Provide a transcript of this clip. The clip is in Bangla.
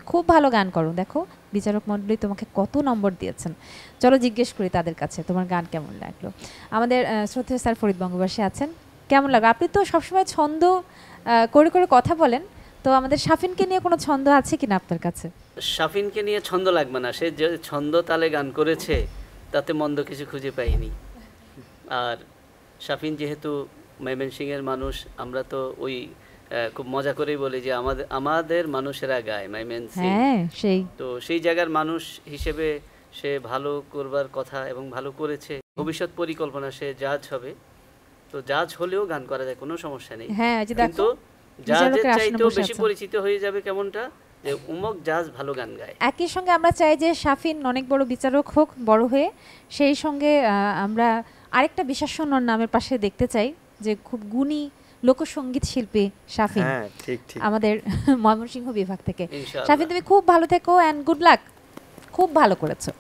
খুব ভালো গান করো। দেখো বিচারক মণ্ডলী তোমাকে কত নম্বর দিয়েছেন। চলো জিজ্ঞেস করি তাদের কাছে তোমার গান কেমন লাগলো। আমাদের শ্রদ্ধেয় স্যার ফরিদ বঙ্গবাসী আছেন, কেমন লাগলো? আপনি তো সবসময় ছন্দ করে করে কথা বলেন, তো আমাদের শাফিনকে নিয়ে কোনো ছন্দ আছে কিনা আপনার কাছে? শাফিনকে নিয়ে ছন্দ লাগবে না, সে যে ছন্দ তালে গান করেছে তাতে মন্দ কিছু খুঁজে পাইনি। আর শাফিন যেহেতু ময়মনসিংহের মানুষ, আমরা তো ওই খুব মজা করেই বলি যে আমাদের মানুষেরা গায় ময়মনসিংহ। হ্যাঁ, সেই তো সেই জায়গার মানুষ হিসেবে সে ভালো করবার কথা এবং ভালো করেছে। ভবিষ্যৎ পরিকল্পনা সে জাজ হবে, তো জাজ হলেও গান করা যায়, কোনো সমস্যা নেই। হ্যাঁ, যে কিন্তু দেখো জাজের বিচারকের আসনে চাইতেও বসে বেশি আছেন। পরিচিত হয়ে যাবে কেমনটা যে উমক জাজ ভালো গান গায়। একই সঙ্গে আমরা চাই যে শাফিন অনেক বড় বিচারক হোক বড় হয়ে, সেই সঙ্গে আমরা আরেকটা বিশেষণর নামের পাশে দেখতে চাই যে খুব গুণী লোকসঙ্গীত শিল্পী শাফিন, হ্যাঁ ঠিক ঠিক। আমাদের ময়মনসিংহ বিভাগ থেকে। ইনশাআল্লাহ। শাফিন তুমি খুব ভালো থেকো অ্যান্ড গুড লাক, খুব ভালো করেছো।